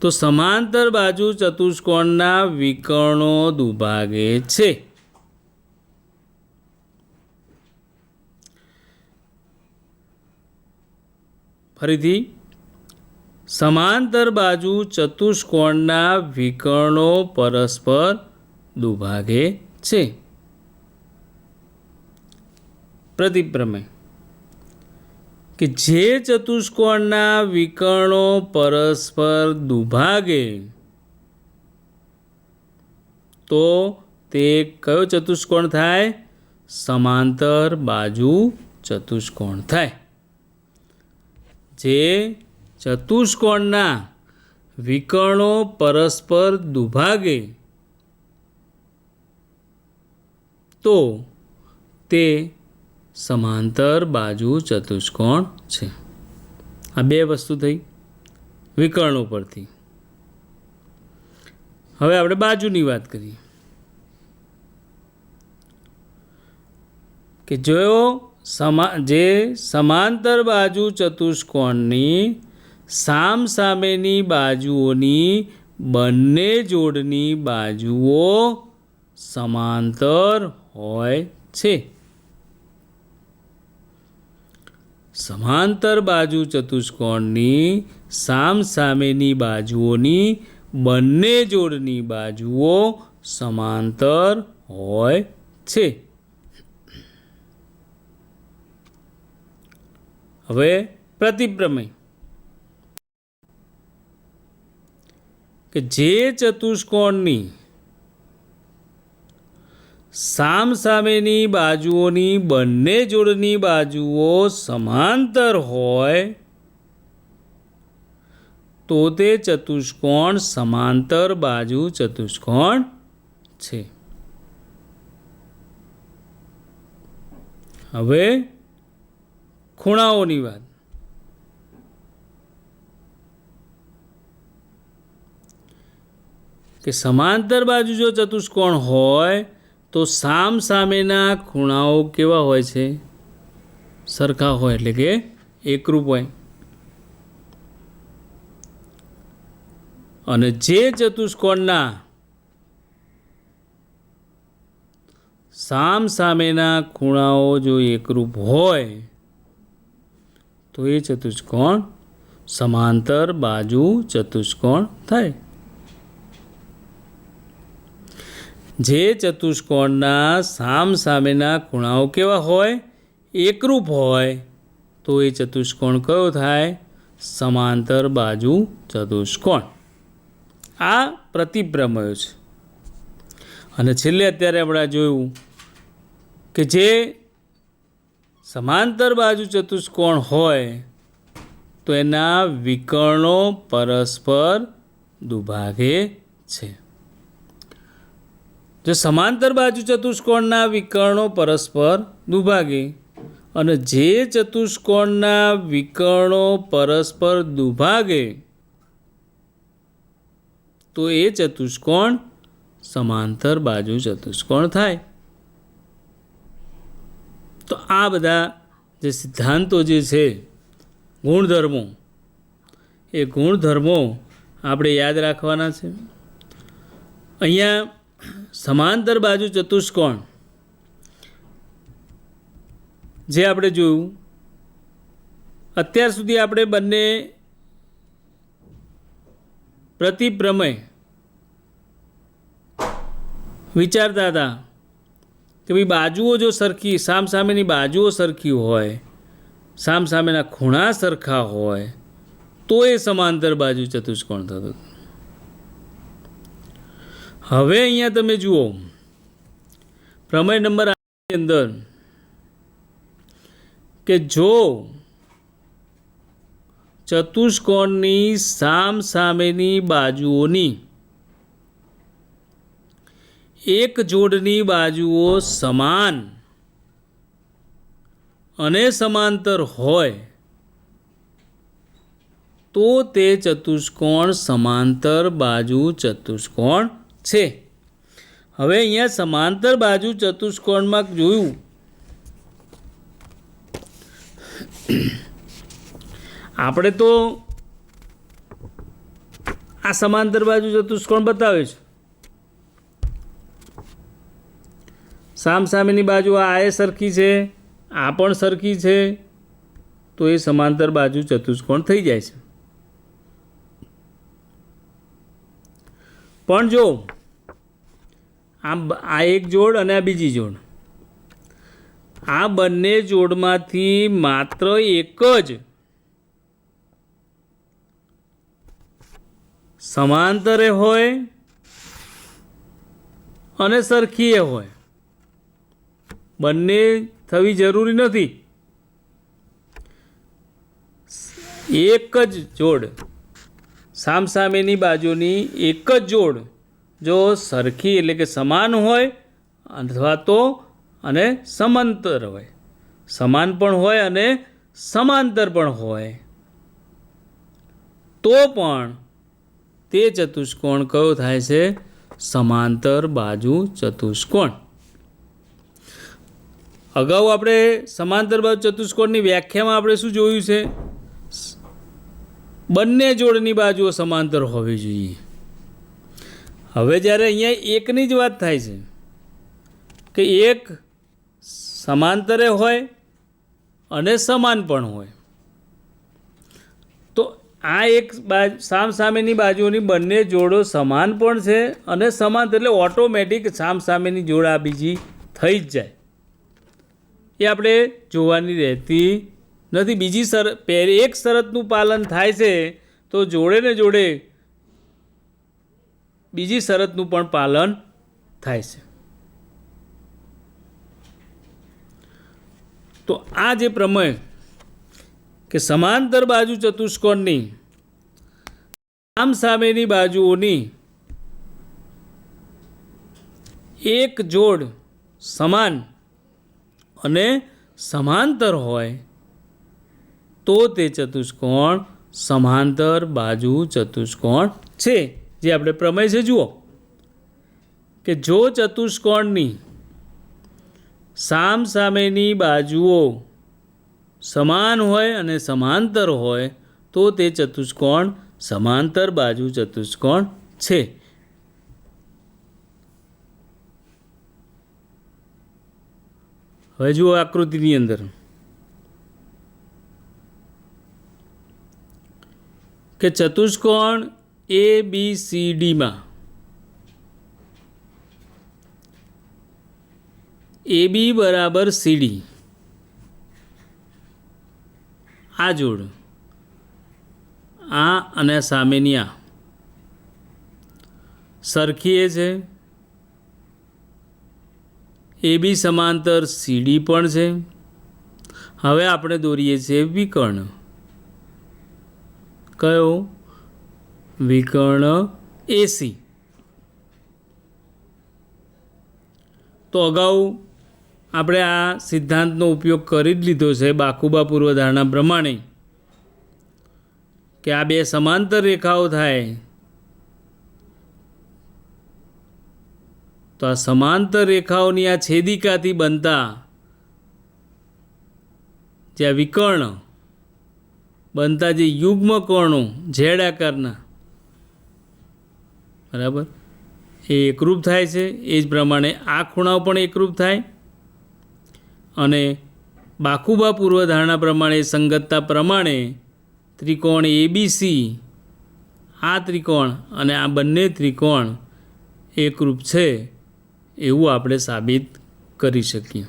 તો સમાંતર બાજુ ચતુષ્કોણના વિકર્ણો દુભાગે છે. ફરીથી સમાંતર બાજુ ચતુષ્કોણના વિકર્ણો પરસ્પર દુભાગે છે. પ્રતિપ્રમેય કે જે ચતુષ્કોણના વિકર્ણો પરસ્પર દુભાગે તો તે કયો ચતુષ્કોણ થાય? સમાંતર બાજુ ચતુષ્કોણ થાય. જે ચતુષ્કોણના વિકર્ણો પરસ્પર દુભાગે તો તે સમાંતર બાજુ ચતુષ્કોણ છે. આ બે વસ્તુ થઈ વિકર્ણો પરથી. હવે આપણે બાજુની વાત કરીએ કે જો જે સમાંતર બાજુ ચતુષ્કોણની સામેની બાજુઓની બંને જોડની બાજુઓ સમાંતર હોય છે. સમાંતર બાજુ ચતુષ્કોણની સામેની બાજુઓની બંને જોડની બાજુઓ સમાંતર હોય છે. હવે પ્રતિપ્રમેય કે જે ચતુષ્કોણની સામેની બાજુઓની બંને જોડની બાજુઓ સમાંતર હોય તો તે ચતુષ્કોણ સમાંતર બાજુ ચતુષ્કોણ છે. હવે ખૂણાઓની વાત. કે સમાંતર બાજુ જો ચતુષ્કોણ હોય તો સામસામેના ખૂણાઓ કેવા હોય છે? સરખા હોય, એટલે કે એકરૂપ હોય. અને જે ચતુષ્કોણના સામસામેના ખૂણાઓ જો એકરૂપ હોય તો એ ચતુષ્કોણ સમાંતર બાજુ ચતુષ્કોણ થાય. જે ચતુષ્કોણના સામસામેના ખૂણાઓ કેવા હોય? એકરૂપ હોય તો એ ચતુષ્કોણ કયો થાય? સમાંતર બાજુ ચતુષ્કોણ. આ પ્રતિપ્રમેય છે. અને છેલ્લે અત્યારે આપણે જોયું કે જે સમાંતર બાજુ ચતુષ્કોણ હોય તો એના વિકર્ણો પરસ્પર દુભાગે છે. જો સમાંતર બાજુ ચતુષ્કોણના વિકર્ણો પરસ્પર દુભાગે, અને જે ચતુષ્કોણના વિકર્ણો પરસ્પર દુભાગે તો એ ચતુષ્કોણ સમાંતર બાજુ ચતુષ્કોણ થાય. તો આ બધા જે સિદ્ધાંતો જે છે, ગુણધર્મો, એ ગુણધર્મો આપણે યાદ રાખવાના છે. અહીંયા સમાંતર બાજુ ચતુષ્કોણ જે આપણે જોયું, અત્યાર સુધી આપણે બંને પ્રતિપ્રમેય વિચારતા હતા કે ભાઈ બાજુઓ જો સરખી, સામસામેની બાજુઓ સરખી હોય, સામસામેના ખૂણા સરખા હોય તો એ સમાંતર બાજુ ચતુષ્કોણ થતું. હવે અહીંયા તમે જુઓ પ્રમેય નંબર 8 ની અંદર કે જો ચતુષ્કોણની સામસામેની બાજુઓની એક જોડની બાજુઓ સમાન અને સમાંતર હોય તો તે ચતુષ્કોણ સમાંતર બાજુ ચતુષ્કોણ છે. હવે અહીંયા સમાંતર બાજુ ચતુષ્કોણમાં જોયું આપણે તો આ સમાંતર બાજુ ચતુષ્કોણ બતાવે છે. સામસામેની બાજુ આ એ સરખી છે, આ પણ સરખી છે, તો એ સમાંતર બાજુ ચતુષ્કોણ થઈ જાય છે. પણ જો આ એક જોડ અને આ બીજી જોડ, આ બંને જોડમાંથી માત્ર એક જ સમાંતરે હોય અને સરખીએ હોય, બંને થવી જરૂરી નથી. એક જ જોડ, સામસામેની બાજુની એક જ જોડ જો સરખી એટલે કે સમાન હોય અથવા તો અને સમાંતર હોય, સમાન પણ હોય અને સમાંતર પણ હોય, તો પણ તે ચતુષ્કોણ કયો થાય છે? સમાંતર બાજુ ચતુષ્કોણ. અગાઉ આપણે સમાંતર બાજુ ચતુષ્કોણની વ્યાખ્યામાં આપણે શું જોયું છે? બંને જોડની બાજુઓ સમાંતર હોવી જોઈએ. હવે જ્યારે અહીંયા એકની જ વાત થાય છે કે એક સમાંતરે હોય અને સમાન પણ હોય, તો આ એક સામસામેની બાજુઓની બંને જોડો સમાન પણ છે અને સમાંતર, એટલે ઓટોમેટિક સામસામેની જોડ આ બીજી થઈ જ જાય. એ આપણે જોવાની રહેતી નથી. બીજી એક શરતનું પાલન થાય છે તો જોડે ને જોડે બીજી શરતનું પણ પાલન થાય છે. તો આ જે પ્રમેય કે સમાંતર બાજુ ચતુષ્કોણની સામેની બાજુઓની એક જોડ સમાન અને સમાંતર હોય તો તે ચતુષ્કોણ સમાંતર બાજુ ચતુષ્કોણ છે. જે આપણે પ્રમેય છે જુઓ કે જો ચતુષ્કોણની સામેની બાજુઓ સમાન હોય અને સમાંતર હોય તો તે ચતુષ્કોણ સમાંતર બાજુ ચતુષ્કોણ છે. હવે જુઓ આકૃતિની અંદર કે ચતુષ્કોણ ABCDમાં AB બરાબર CD આ જોડ આ અને સામેની આ સરખી છે. AB સમાંતર CD પણ છે. હવે આપણે દોરીએ છીએ વિકર્ણ. કયો? વિકર્ણ AC. તો અગાઉ આપણે આ સિદ્ધાંતનો ઉપયોગ કરી જ લીધો છે બાકુબા પૂર્વધારણા પ્રમાણે કે આ બે સમાંતર રેખાઓ થાય તો આ સમાંતર રેખાઓની આ છેદિકાથી બનતા જે વિકર્ણ બનતા જે યુગ્મ કોણો ઝેડ આકારના બરાબર એ એકરૂપ થાય છે. એ જ પ્રમાણે આ ખૂણાઓ પણ એકરૂપ થાય અને બાકુબા પૂર્વધારણા પ્રમાણે સંગતતા પ્રમાણે ત્રિકોણ ABC આ ત્રિકોણ અને આ બંને ત્રિકોણ એકરૂપ છે એવું આપણે સાબિત કરી શકીએ.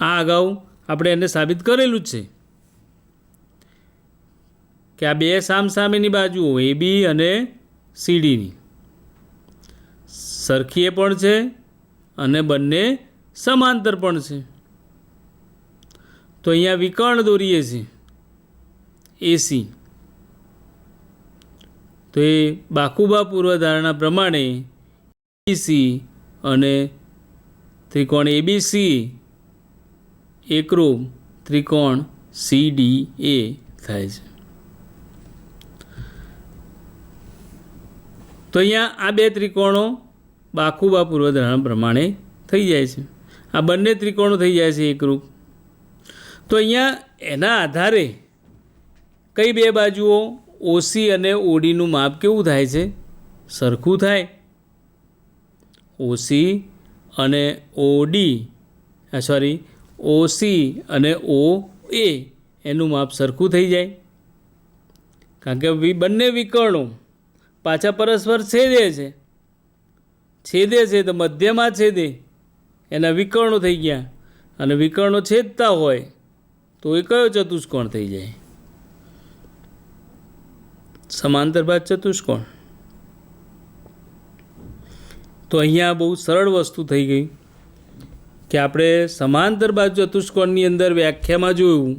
આ અગાઉ આપણે એને સાબિત કરેલું જ છે કે આ બે સામેની બાજુઓ AB અને CDની સરખી પણ છે અને બંને સમાંતર પણ છે. તો અહીંયા વિકર્ણ દોરીએ છીએ AC. તો એ બાકુબા પૂર્વધારણા પ્રમાણે ABC અને ત્રિકોણ ABC એકરૂપ ત્રિકોણ CDA થાય છે. તો અહીંયા આ બે ત્રિકોણો બાકુબા પૂર્વધારણા પ્રમાણે થઈ જાય છે. આ બંને ત્રિકોણો થઈ જાય છે એકરૂપ. તો અહીંયા એના આધારે કઈ બે બાજુઓ OC અને ODનું માપ કેવું થાય છે? સરખું થાય. OC અને OC અને OA એનું માપ સરખું થઈ જાય કારણ કે બંને વિકર્ણો પાછા પરસ્પર છેદે છે તો મધ્યમાં છેદે એના વિકર્ણો થઈ ગયા અને વિકર્ણો છેદતા હોય તો એ કયો ચતુષ્કોણ થઈ જાય? સમાંતર બાજુ ચતુષ્કોણ. તો અહીંયા બહુ સરળ વસ્તુ થઈ ગઈ કે આપણે સમાંતર બાજુ ચતુષ્કોણની અંદર વ્યાખ્યામાં જોયું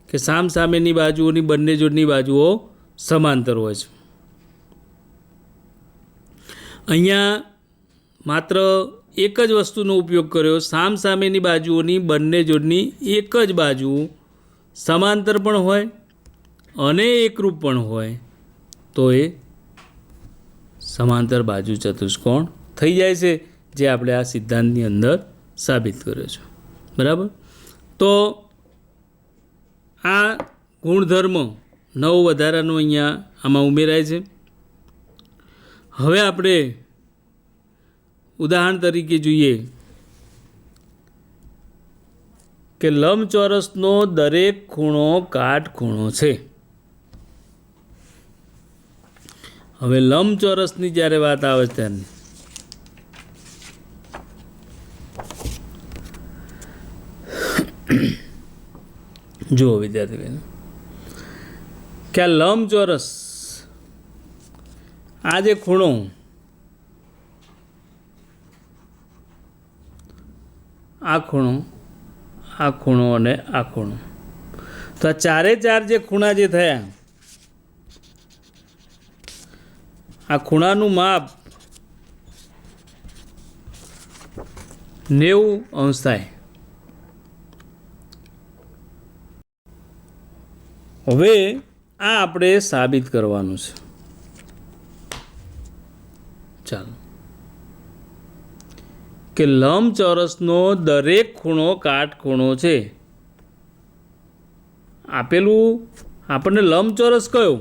કે સામેની બાજુઓની બંને જોડની બાજુઓ સમાંતર હોય છે. અહીંયા માત્ર એક જ વસ્તુનો ઉપયોગ કર્યો. સામેની બાજુઓની બંને જોડની એક જ બાજુ સમાંતર પણ હોય અને એકરૂપ પણ હોય તો એ સમાંતર બાજુ ચતુષ્કોણ થઈ જાય છે, જે આપણે આ સિદ્ધાંતની અંદર સાબિત કર્યો છે. બરાબર. તો આ ગુણધર્મ નવો વધારાનો અહીંયા આમાં ઉમેરાય છે. હવે આપણે ઉદાહરણ તરીકે જોઈએ કે લંબચોરસનો દરેક ખૂણો કાટખૂણો છે. હવે લંબચોરસની જ્યારે વાત આવે ત્યારે જુઓ વિદ્યાર્થી બહેનો કે આ લંબચોરસ આ જે ખૂણો આ ખૂણો આ ખૂણો અને આ ખૂણો, તો આ ચારે ચાર જે ખૂણા જે થયા આ ખૂણાનું માપ 90 અંશ થાય. હવે આ આપણે સાબિત કરવાનું છે. ચાલો કે લંબચોરસનો દરેક ખૂણો કાટખૂણો છે. આપેલું આપણને લંબચોરસ કયો,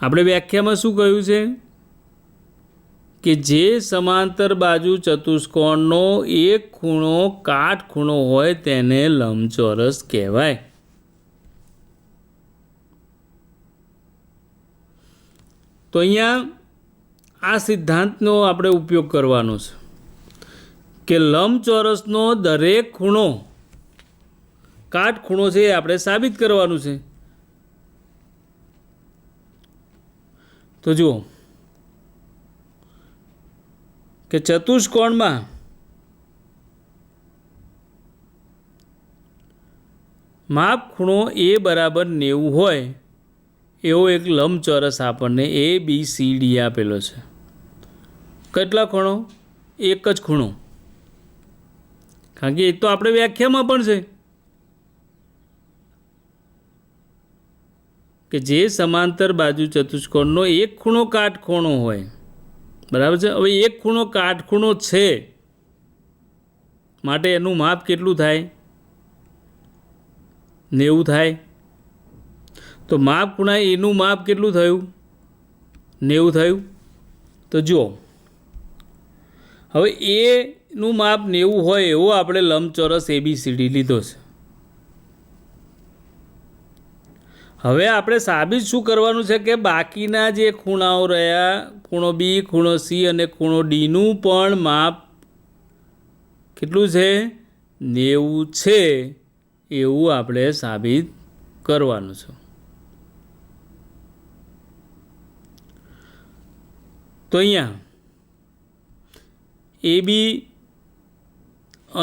આપણે વ્યાખ્યામાં શું કહ્યું છે કે જે સમાંતર બાજુ ચતુષ્કોણનો એક ખૂણો કાટખૂણો હોય તેને લંબચોરસ કહેવાય. તો અહીંયા આ સિદ્ધાંતનો આપણે ઉપયોગ કરવાનો છે કે લંબચોરસનો દરેક ખૂણો કાટખૂણો છે એ આપણે સાબિત કરવાનું છે. તો જુઓ કે ચતુષ્કોણમાં માપ ખૂણો એ બરાબર 90 હોય એવો એક લંબચોરસ આપણને ABCD આપેલો છે. કેટલા ખૂણો? એક જ ખૂણો, કારણ કે એ તો આપણે વ્યાખ્યામાં પણ છે કે જે સમાંતર બાજુ ચતુષ્કોણનો એક ખૂણો કાટખૂણો હોય. બરાબર છે. હવે એક ખૂણો કાટખૂણો છે માટે એનું માપ કેટલું થાય? 90 થાય. તો માપ ખૂણા એનું માપ કેટલું થયું? 90 થયું. તો જુઓ હવે એનું માપ 90 હોય એવો આપણે લંબચોરસ ABCD લીધો છે. હવે આપણે સાબિત શું કરવાનું છે કે બાકીના જે ખૂણાઓ રહ્યા, ખૂણો B, ખૂણો C અને ખૂણો Dનું પણ માપ કેટલું છે? 90 છે એવું આપણે સાબિત કરવાનું છે. તો અહીંયા AB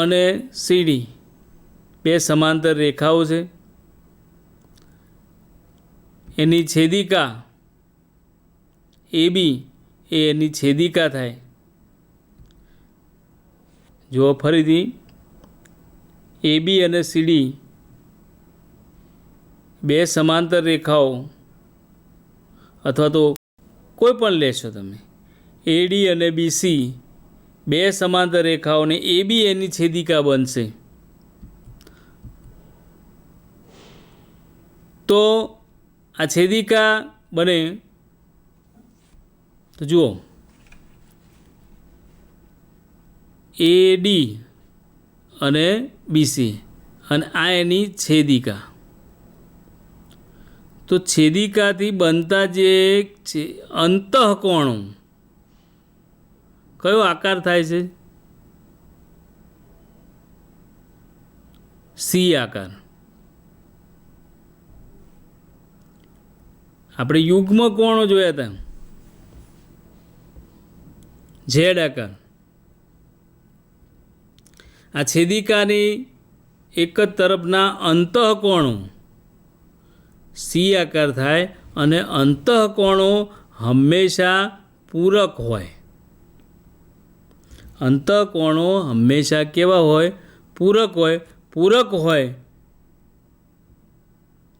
અને CD બે સમાંતર રેખાઓ છે. એની છેદિકા AB એ એની છેદિકા થાય. જુઓ ફરીથી AB અને CD બે સમાંતર રેખાઓ, અથવા તો કોઈ પણ લેશો તમે, AD અને BC બે સમાંતર રેખાઓને AB એની છેદિકા બનશે. તો આ છેદિકા બને તો જુઓ AD અને BC અને આ એની છેદિકા. તો છેદિકાથી બનતા જે અંતઃકોણો કયો આકાર થાય છે? C આકાર. આપણે યુગ્મ કોણો જોયા હતા, Z આકાર. આ છેદિકાની એક જ તરફના અંતઃકોણો C આકાર થાય અને અંતઃકોણો હંમેશા પૂરક હોય. અંતઃકોણો હંમેશા કેવા હોય? પૂરક હોય. પૂરક હોય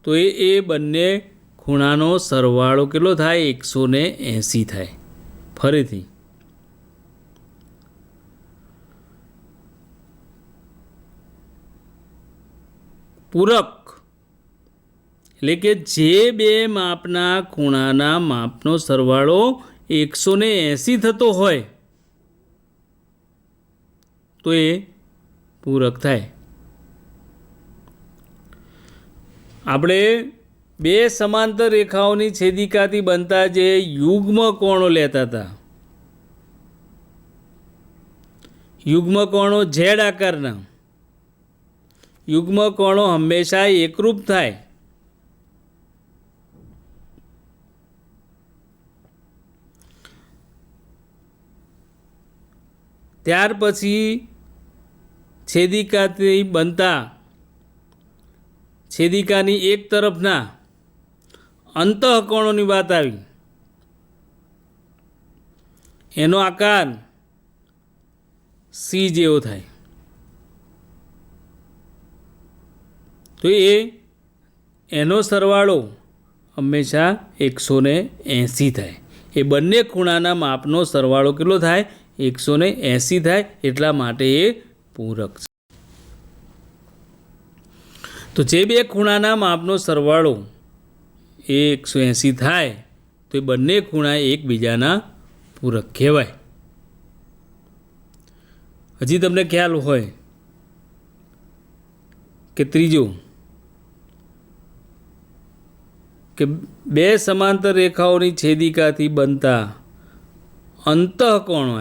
તો એ બંને ખૂણાનો સરવાળો કેટલો થાય? 180 થાય. ફરીથી પૂરક એટલે કે જે બે માપના ખૂણાના માપનો સરવાળો 180 થતો હોય તો એ પૂરક થાય. આપણે બે સમાંતર રેખાઓની છેદિકાથી બનતા જે યુગ્મ કોણો લેતા હતા, યુગ્મ કોણો Z આકારના, યુગ્મ કોણો હંમેશા એકરૂપ થાય. ત્યાર પછી છેદિકાથી બનતા છેદિકાની એક તરફના અંતઃકોણોની વાત આવી, એનો આકાર સી જેવો થાય, તો એનો સરવાળો હંમેશા 180 થાય. એ બંને ખૂણાના માપનો સરવાળો કેટલો થાય? 180 થાય. એટલા માટે એ પૂરક છે. તો જે બે ખૂણાના માપનો સરવાળો એ 180 થાય તો એ બંને ખૂણા એકબીજાના પૂરક કહેવાય. હજી તમને ખ્યાલ હોય કે ત્રીજો, કે બે સમાંતર રેખાઓની છેદિકાથી બનતા અંતઃકોણો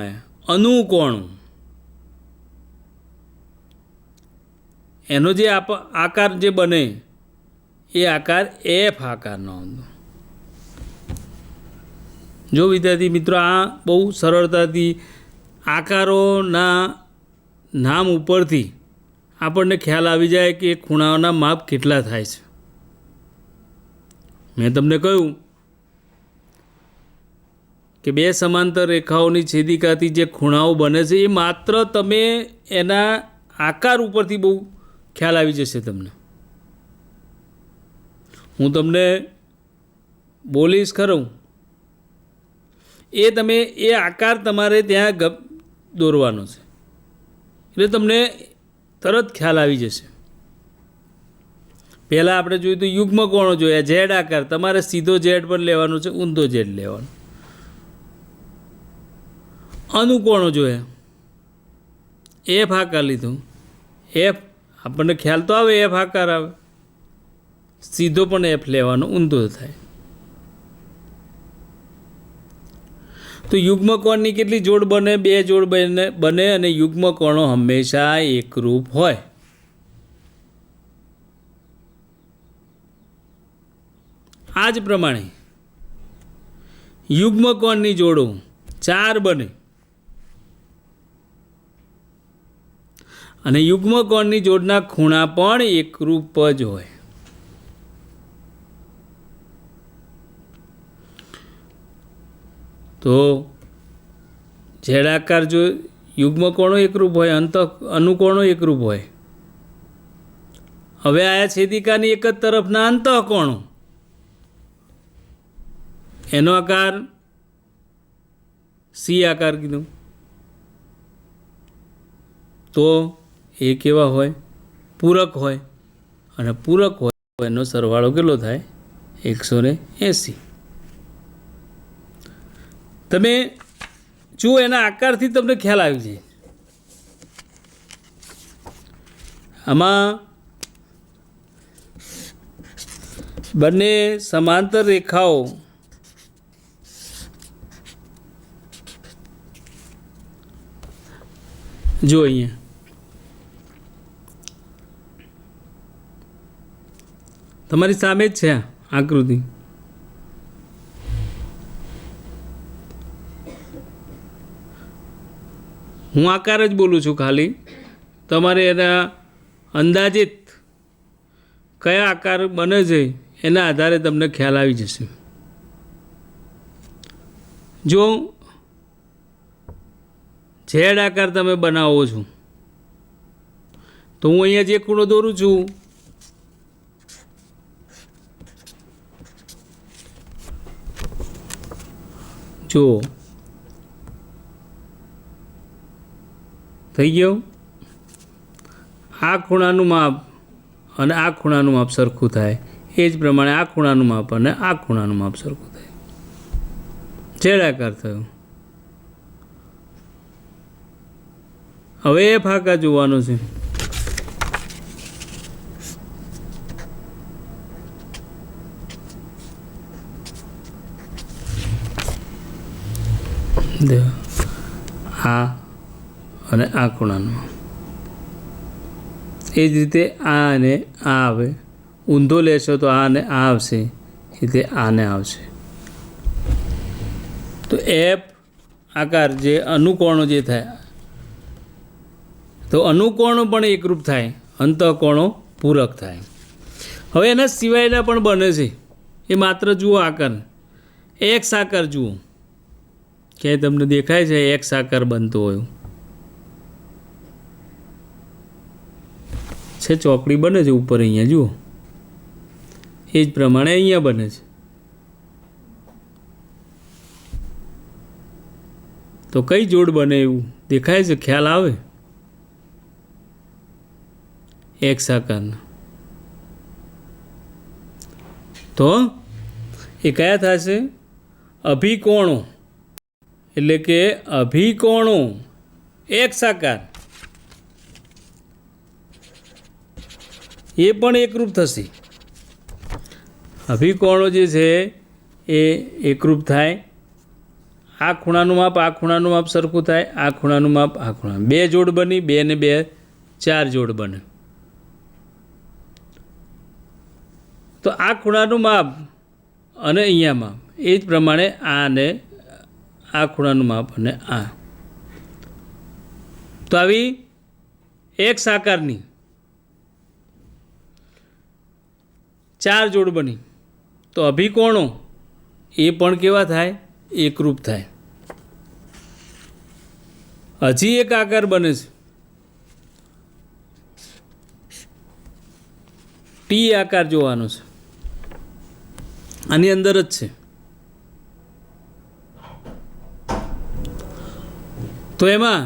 અનુકોણો, એનો જે આકાર જે બને એ આકાર એફ આકારનો. જો વિદ્યાર્થી મિત્રો, આ બહુ સરળતાથી આકારોના નામ ઉપરથી આપણને ખ્યાલ આવી જાય કે ખૂણાઓના માપ કેટલા થાય છે. મેં તમને કહ્યું કે બે સમાંતર રેખાઓની છેદિકાથી જે ખૂણાઓ બને છે એ માત્ર તમે એના આકાર ઉપરથી બહુ ખ્યાલ આવી જશે તમને. હું તમને બોલીશ ખરું, એ તમે એ આકાર તમારે ત્યાં દોરવાનો છે એટલે તમને તરત ખ્યાલ આવી જશે. પહેલાં આપણે જોયું તો યુગ્મકોણો જોયા, ઝેડ આકાર. તમારે સીધો ઝેડ પર લેવાનો છે, ઊંધો ઝેડ લેવાનો. અનુકોણો જોયા, એફ આકાર લીધો. એફ આપણને ખ્યાલ તો આવે, એફ આકાર આવે. સીધો પણ એફ લેવાનો, ઊંધો થાય. તો યુગ્મકોણની કેટલી જોડ બને? બે જોડ બને અને યુગ્મકોણો હંમેશા એકરૂપ હોય. આ જ પ્રમાણે યુગ્મકોણની જોડો 4 બને અને યુગ્મકોણની જોડના ખૂણા પણ એકરૂપ જ હોય. તો ઝેડાકાર જો યુગ્મકોણો એકરૂપ હોય, અનુકોણો એકરૂપ હોય. હવે આયા છેદિકાની એક જ તરફના અંતઃકોણો, એનો આકાર સી આકાર કીધો. તો એ કેવા હોય? પૂરક હોય. અને પૂરક હોય એનો સરવાળો કેટલો થાય? 180. તમે જુઓ, એના આકારથી તમને ખ્યાલ આવી જાય. આમાં બંને સમાંતર રેખાઓ જો અહીંયા તમારી સામે જ છે આકૃતિ. હું આકાર જ બોલું છું, ખાલી તમારે એના અંદાજિત કયા આકાર બને છે એના આધારે તમને ખ્યાલ આવી જશે. જો ઝેડ આકાર તમે બનાવો છો તો હું અહીંયા જે ખૂણો દોરું છું જો થઈ ગયો. આ ખૂણાનું માપ અને આ ખૂણાનું માપ સરખું થાય, એ જ પ્રમાણે આ ખૂણાનું માપ અને આ ખૂણાનું માપ સરખું થાય. ઝેડ આકાર થયો. હવે એ ફાકા જોવાનો છે. આ અને આ ખૂણાનું એ જ રીતે આ અને આ આવે. ઊંધો લેશો તો આ અને આ આવશે, એ રીતે આને આવશે. તો એફ આકાર જે અનુકોણો જે થાય, તો અનુકોણો પણ એકરૂપ થાય, અંતઃકોણો પૂરક થાય. હવે એના સિવાયના પણ બને છે, એ માત્ર જુઓ આકાર, એક્સ આકાર જુઓ, ક્યાંય તમને દેખાય છે એક્સ આકાર બનતો હોય છે, ચોકડી બને છે ઉપર અહીંયા જુઓ, એ જ પ્રમાણે અહીંયા બને છે. તો કઈ જોડ બને એવું દેખાય છે, ખ્યાલ આવે? એક્સ આકારના. તો એ કયા થશે? અભિકોણો, એટલે કે અભિકોણો એક્સ આકાર એ પણ એકરૂપ થશે. અભિકોણો જે છે એ એકરૂપ થાય. આ ખૂણાનું માપ આ ખૂણાનું માપ સરખું થાય, આ ખૂણાનું માપ આ ખૂણા, બે જોડ બની, 2 ને 2 4 જોડ બને. તો આ ખૂણાનું માપ અને અહીંયા માપ એ જ પ્રમાણે આ અને આ ખૂણાનું માપ અને આ. તો આવી એક્સ આકારની 4 જોડ બની. તો અભિકોણો એ પણ કેવા થાય? એકરૂપ થાય. હજી એક આકાર બને છે, ટી આકાર જોવાનો છે, આની અંદર જ છે. તો એમાં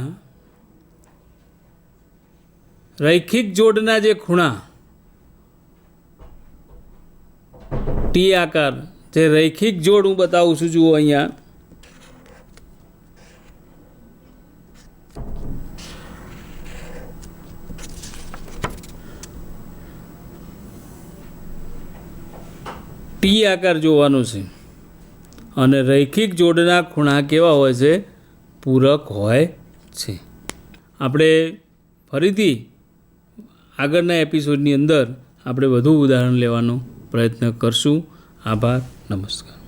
રૈખિક જોડના જે ખૂણા ટી આકાર, જે રૈખિક જોડ હું બતાવું છું, જુઓ અહીંયા ટી આકાર જોવાનો છે. અને રૈખિક જોડના ખૂણા કેવા હોય છે? પૂરક હોય છે. આપણે ફરીથી આગળના એપિસોડની અંદર આપણે વધુ ઉદાહરણ લેવાનો પ્રયત્ન કરશું. આભાર. નમસ્કાર.